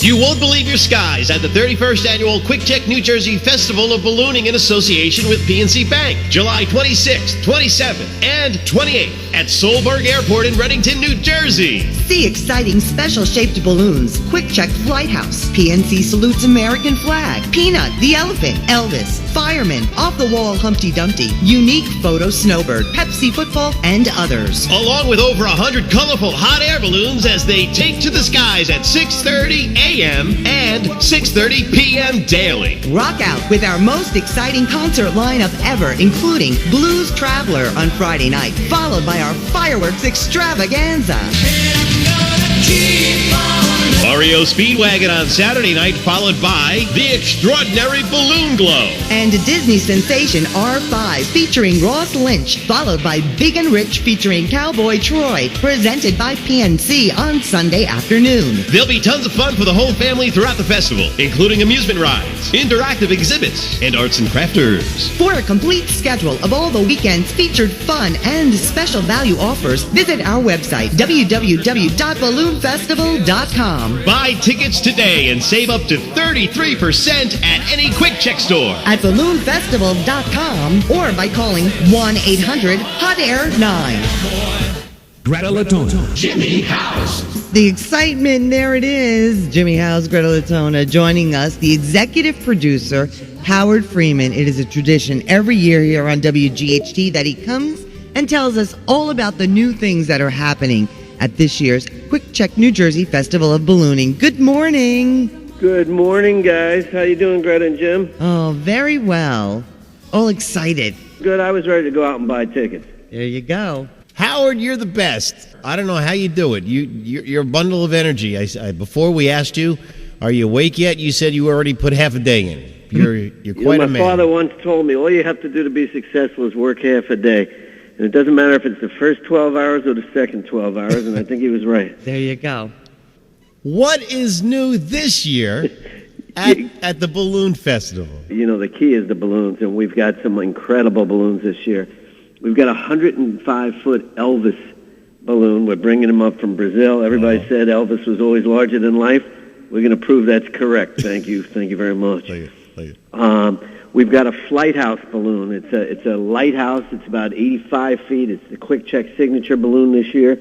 You won't believe your skies at the 31st Annual Quick Check New Jersey Festival of Ballooning in association with PNC Bank, July 26th, 27th, and 28th at Solberg Airport in Reddington, New Jersey. See exciting special-shaped balloons, Quick Check Flight House, PNC Salutes American Flag, Peanut, the Elephant, Elvis, Fireman, Off-the-Wall Humpty Dumpty, Unique Photo Snowbird, Pepsi Football, and others. Along with over 100 colorful hot air balloons as they take to the skies at 6:30 a.m. and 6:30 p.m. daily. Rock out with our most exciting concert lineup ever, including Blues Travler on Friday night, followed by our fireworks extravaganza. REO Speed Wagon on Saturday night, followed by The Extraordinary Balloon Glow. And Disney sensation R5 featuring Ross Lynch, followed by Big and Rich featuring Cowboy Troy, presented by PNC on Sunday afternoon. There'll be tons of fun for the whole family throughout the festival, including amusement rides, interactive exhibits, and arts and crafters. For a complete schedule of all the weekend's featured fun and special value offers, visit our website, www.balloonfestival.com. Buy tickets today and save up to 33% at any Quick Check store. At balloonfestival.com or by calling 1-800-HOT-AIR-9. Greta Latona. Jimmy Howes. The excitement, there it is. Jimmy Howes Greta Latona joining us, the executive producer, Howard Freeman. It is a tradition every year here on WGHT that he comes and tells us all about the new things that are happening at this year's Quick Check New Jersey Festival of Ballooning. Good morning. Good morning, guys. How you doing, Greta and Jim? Oh, very well. All excited. Good. I was ready to go out and buy tickets. There you go. Howard, you're the best. I don't know how you do it. You're a bundle of energy. Before we asked you, are you awake yet? You said you already put half a day in. You're quite a man. My father once told me, all you have to do to be successful is work half a day. And it doesn't matter if it's the first 12 hours or the second 12 hours, and I think he was right. There you go. What is new this year at the Balloon Festival? You know, the key is the balloons, and we've got some incredible balloons this year. We've got a 105-foot Elvis balloon. We're bringing him up from Brazil. Everybody said Elvis was always larger than life. We're going to prove that's correct. Thank you. Thank you very much. Thank you. We've got a Flight House balloon. It's a lighthouse. It's about 85 feet. It's the Quick Check signature balloon this year.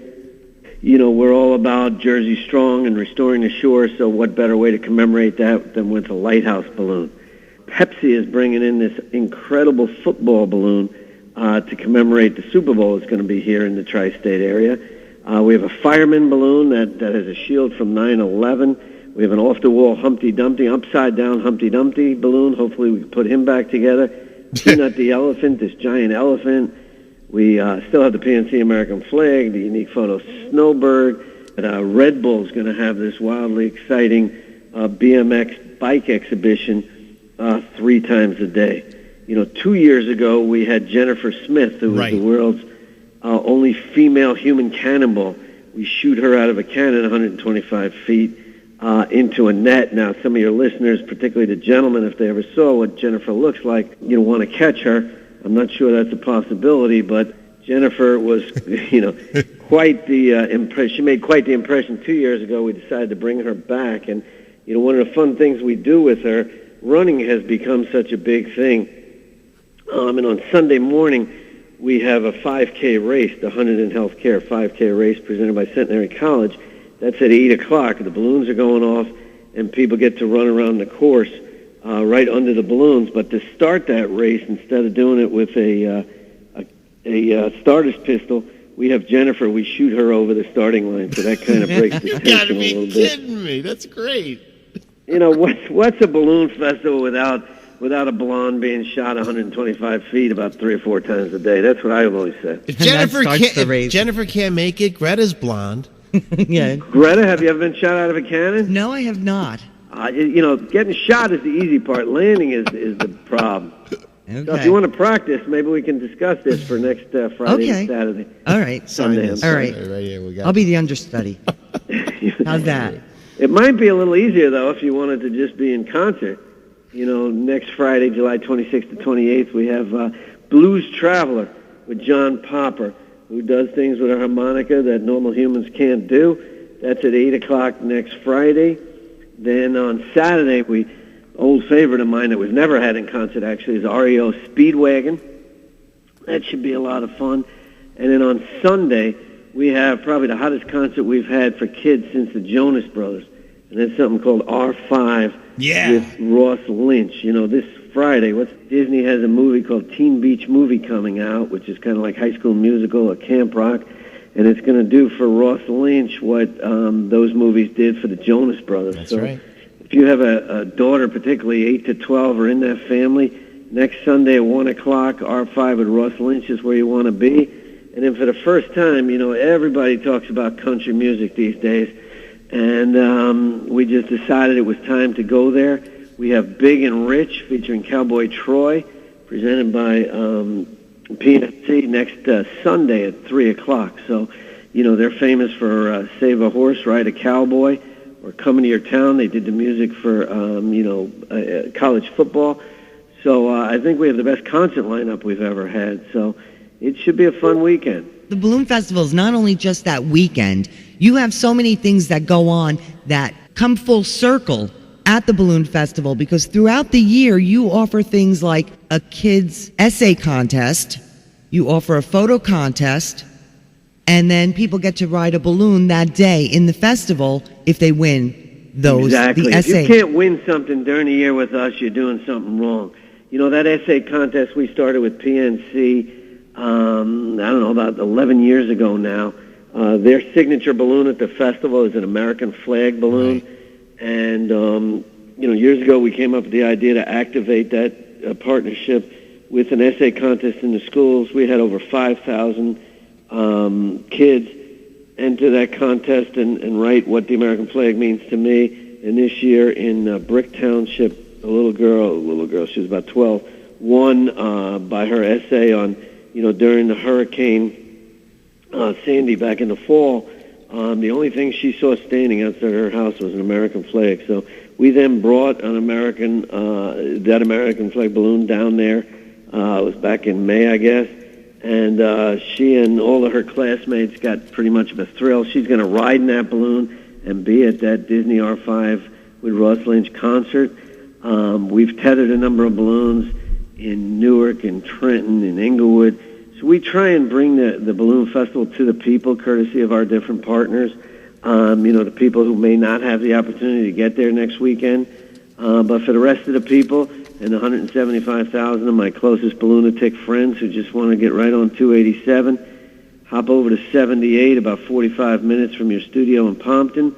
You know, we're all about Jersey Strong and restoring the shore, so what better way to commemorate that than with a lighthouse balloon? Pepsi is bringing in this incredible football balloon to commemorate the Super Bowl. It's going to be here in the tri-state area. We have a fireman balloon that has a shield from 9/11. We have an off-the-wall Humpty Dumpty, upside-down Humpty Dumpty balloon. Hopefully we can put him back together. Peanut the Elephant, this giant elephant. We still have the PNC American flag, the Unique Photo Snowbird. Red Bull's going to have this wildly exciting BMX bike exhibition 3 times a day. You know, 2 years ago we had Jennifer Smith, who was the world's only female human cannonball. We shoot her out of a cannon 125 feet. Into a net. Now, some of your listeners, particularly the gentlemen, if they ever saw what Jennifer looks like, you want to catch her. I'm not sure that's a possibility, but Jennifer was, quite the impression. She made quite the impression 2 years ago. We decided to bring her back, and one of the fun things we do with her, running has become such a big thing. And on Sunday morning, we have a 5K race, the 100 in Healthcare 5K race presented by Centenary College. That's at 8 o'clock. The balloons are going off, and people get to run around the course right under the balloons. But to start that race, instead of doing it with a starter's pistol, we have Jennifer. We shoot her over the starting line, so that kind of breaks the tension a little bit. You gotta be kidding me. That's great. What's a balloon festival without a blonde being shot 125 feet about 3 or 4 times a day? That's what I've always said. If Jennifer can't make it, Greta's blonde. Yeah. Greta, have you ever been shot out of a cannon? No, I have not. Getting shot is the easy part. Landing is the problem. Okay. So if you want to practice, maybe we can discuss this for next Friday and Saturday. All right. Sunday. All right. Right here, we got I'll be the understudy. How's that? It might be a little easier, though, if you wanted to just be in concert. Next Friday, July 26th to 28th, we have Blues Travler with John Popper, who does things with a harmonica that normal humans can't do. That's at 8 o'clock next Friday. Then on Saturday, old favorite of mine that we've never had in concert actually is REO Speed Wagon. That should be a lot of fun. And then on Sunday, we have probably the hottest concert we've had for kids since the Jonas Brothers. And that's something called R5 with Ross Lynch. You know, this Friday, Disney has a movie called Teen Beach Movie coming out, which is kind of like High School Musical or Camp Rock. And it's going to do for Ross Lynch what those movies did for the Jonas Brothers. That's so right. If you have a daughter, particularly 8 to 12, or in that family, next Sunday at 1 o'clock, R5 with Ross Lynch is where you want to be. And then for the first time, you know, everybody talks about country music these days. And we just decided it was time to go there. We have Big and Rich featuring Cowboy Troy, presented by PNC next Sunday at 3 o'clock. So, you know, they're famous for Save a Horse, Ride a Cowboy, or Coming to Your Town. They did the music for, college football. So I think we have the best concert lineup we've ever had. So it should be a fun weekend. The Balloon Festival is not only just that weekend. You have so many things that go on that come full circle at the Balloon Festival, because throughout the year you offer things like a kids essay contest, you offer a photo contest, and then people get to ride a balloon that day in the festival if they win those. Exactly. The If essay. you can't win something during the year with us, you're doing something wrong. You know, that essay contest we started with PNC, I don't know, about 11 years ago now. Their signature balloon at the festival is an American flag balloon. Right. And, years ago we came up with the idea to activate that partnership with an essay contest in the schools. We had over 5,000 kids enter that contest and write what the American flag means to me. And this year in Brick Township, a little girl, she was about 12, won by her essay on, during the Hurricane Sandy back in the fall. The only thing she saw standing outside her house was an American flag. So we then brought that American flag balloon down there. It was back in May, I guess. And she and all of her classmates got pretty much of a thrill. She's going to ride in that balloon and be at that Disney R5 with Ross Lynch concert. We've tethered a number of balloons in Newark and Trenton and Inglewood. So we try and bring the Balloon Festival to the people, courtesy of our different partners. The people who may not have the opportunity to get there next weekend. But for the rest of the people and the 175,000 of my closest balloonatic friends who just want to get right on 287, hop over to 78, about 45 minutes from your studio in Pompton.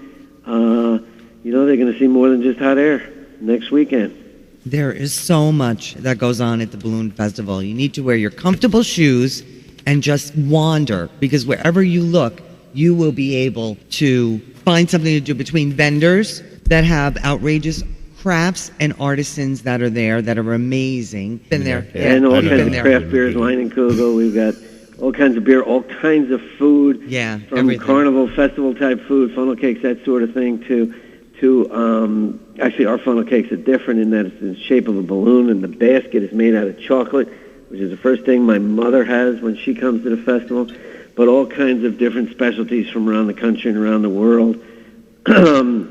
They're going to see more than just hot air next weekend. There is so much that goes on at the Balloon Festival. You need to wear your comfortable shoes and just wander, because wherever you look, you will be able to find something to do between vendors that have outrageous crafts and artisans that are there that are amazing. Been there. Yeah, and all kinds of craft beers, Line and Kugel. We've got all kinds of beer, all kinds of food. Yeah, from everything. Carnival festival type food, funnel cakes, that sort of thing, to actually our funnel cakes are different in that it's in the shape of a balloon, and the basket is made out of chocolate, which is the first thing my mother has when she comes to the festival. But all kinds of different specialties from around the country and around the world. And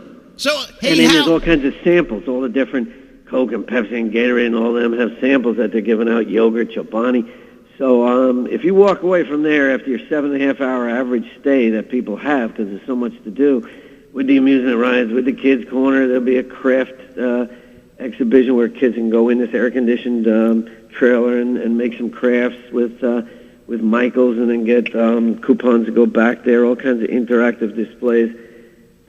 then there's all kinds of samples, all the different Coke and Pepsi and Gatorade and all of them have samples that they're giving out, yogurt, Chobani. So if you walk away from there after your 7.5-hour average stay that people have, because there's so much to do, with the amusement rides, with the kids' corner, there'll be a craft exhibition where kids can go in this air-conditioned trailer and make some crafts with Michaels, and then get coupons to go back there, all kinds of interactive displays.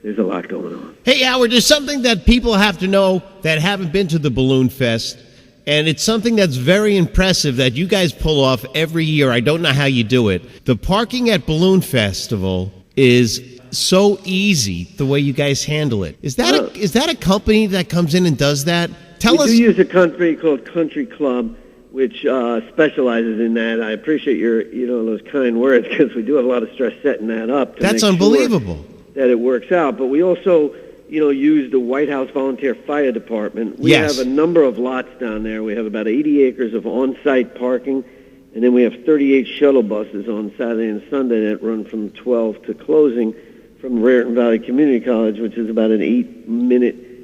There's a lot going on. Hey, Howard, there's something that people have to know that haven't been to the Balloon Fest, and it's something that's very impressive that you guys pull off every year. I don't know how you do it. The parking at Balloon Festival is so easy, the way you guys handle it. Is that a company that comes in and does that? We do use a company called Country Club, which specializes in that. I appreciate your, those kind words, because we do have a lot of stress setting that up. That's unbelievable. That it works out. But we also, use the White House Volunteer Fire Department. We have a number of lots down there. We have about 80 acres of on-site parking, and then we have 38 shuttle buses on Saturday and Sunday that run from 12 to closing from Raritan Valley Community College, which is about an 8-minute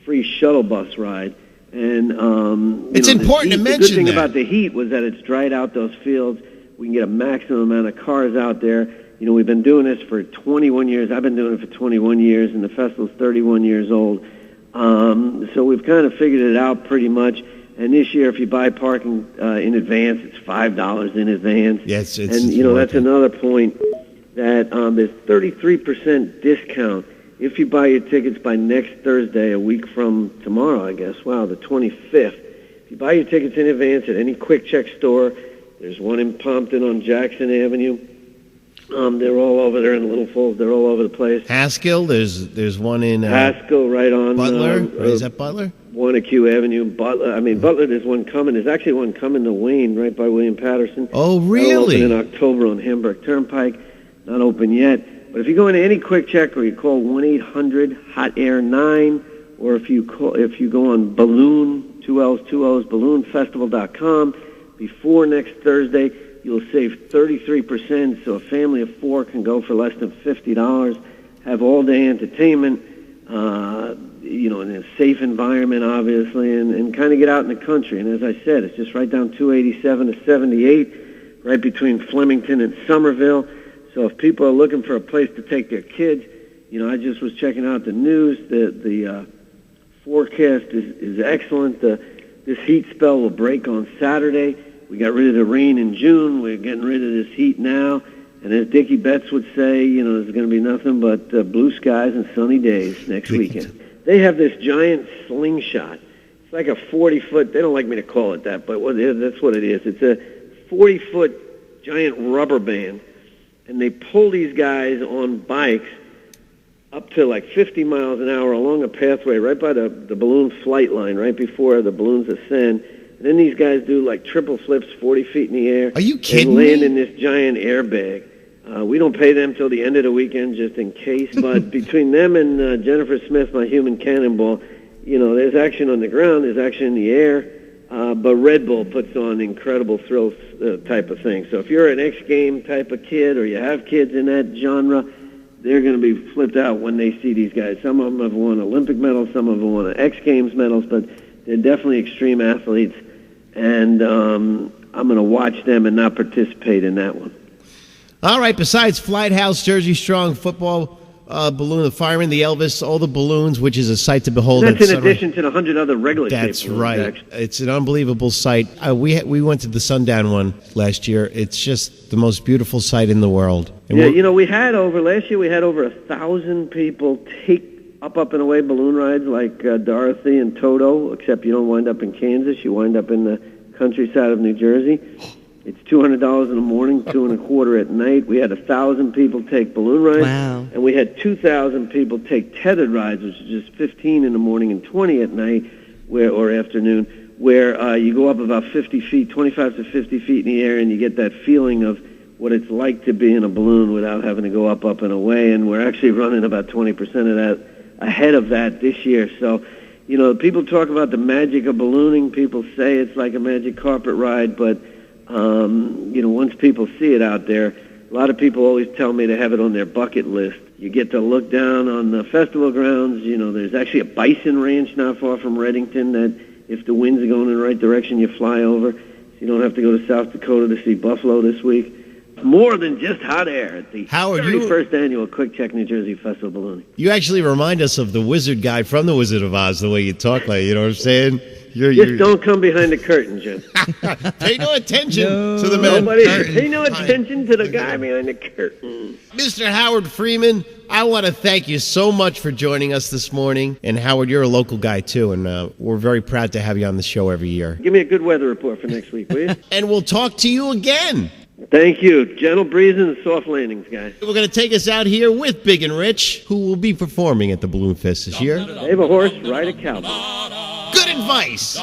free shuttle bus ride. And it's important to mention the good thing that. about the heat was that it's dried out those fields. We can get a maximum amount of cars out there. We've been doing this for 21 years. I've been doing it for 21 years, and the festival's 31 years old. So we've kind of figured it out pretty much. And this year, if you buy parking in advance, it's $5 in advance. Yes, and that's another point that there's 33% discount if you buy your tickets by next Thursday, a week from tomorrow, I guess. Wow, the 25th. If you buy your tickets in advance at any Quick Check store, there's one in Pompton on Jackson Avenue. They're all over there in Little Falls. They're all over the place. Haskell, there's one in Haskell, right on Butler. Is that Butler? Wanacue Avenue, Butler. Butler. There's one coming. There's actually one coming to Wayne, right by William Patterson. Oh, really? That'll open in October on Hamburg Turnpike. Not open yet. But if you go into any Quick Check or you call 1-800-HOT-AIR-9, or if you go on Balloon, 2 L's, balloonfestival.com, before next Thursday, you'll save 33%. So a family of 4 can go for less than $50. Have all-day entertainment, in a safe environment, obviously, and kind of get out in the country. And as I said, it's just right down 287 to 78, right between Flemington and Somerville. So if people are looking for a place to take their kids, I just was checking out the news. The forecast is excellent. This heat spell will break on Saturday. We got rid of the rain in June. We're getting rid of this heat now. And as Dickie Betts would say, there's going to be nothing but blue skies and sunny days next weekend. They have this giant slingshot. It's like a 40-foot, they don't like me to call it that, but that's what it is. It's a 40-foot giant rubber band. And they pull these guys on bikes up to like 50 miles an hour along a pathway right by the balloon flight line, right before the balloons ascend. And then these guys do like triple flips 40 feet in the air. Are you kidding and land me? in this giant airbag. We don't pay them till the end of the weekend just in case. But between them and Jennifer Smith, my human cannonball, there's action on the ground, there's action in the air. But Red Bull puts on incredible thrill type of thing. So if you're an X Game type of kid or you have kids in that genre, they're going to be flipped out when they see these guys. Some of them have won Olympic medals, some of them have won X Games medals, but they're definitely extreme athletes. And I'm going to watch them and not participate in that one. All right, besides Flight House, Jersey Strong, football, balloon, the fireman, the Elvis, all the balloons, which is a sight to behold. That's in addition to the 100 other regular That's balloons, right. actually. It's an unbelievable sight. We went to the Sundown one last year. It's just the most beautiful sight in the world. And last year we had over 1,000 people take up and away balloon rides like Dorothy and Toto, except you don't wind up in Kansas. You wind up in the countryside of New Jersey. It's $200 in the morning, $225 at night. We had 1,000 people take balloon rides. Wow. And we had 2,000 people take tethered rides, which is just 15 in the morning and 20 at night or afternoon, where you go up about 50 feet, 25 to 50 feet in the air, and you get that feeling of what it's like to be in a balloon without having to go up and away. And we're actually running about 20% of that ahead of that this year. So, people talk about the magic of ballooning. People say it's like a magic carpet ride, but once people see it out there, a lot of people always tell me they have it on their bucket list. You get to look down on the festival grounds. There's actually a bison ranch not far from Reddington that if the winds are going in the right direction, you fly over. So you don't have to go to South Dakota to see buffalo this week. More than just hot air at the 31st annual Quick Check New Jersey Festival of Balooning. You actually remind us of the wizard guy from The Wizard of Oz, the way you talk, you know what I'm saying? Just don't come behind the curtain, Jim. Pay no attention to the man. Pay no attention to the guy behind the curtain. Mr. Howard Freeman, I want to thank you so much for joining us this morning. And Howard, you're a local guy too, and we're very proud to have you on the show every year. Give me a good weather report for next week, will you? And we'll talk to you again. Thank you. Gentle breezes and soft landings, guys. We're going to take us out here with Big and Rich, who will be performing at the Balloon Fest this year. Save a horse, ride a cowboy. Good advice.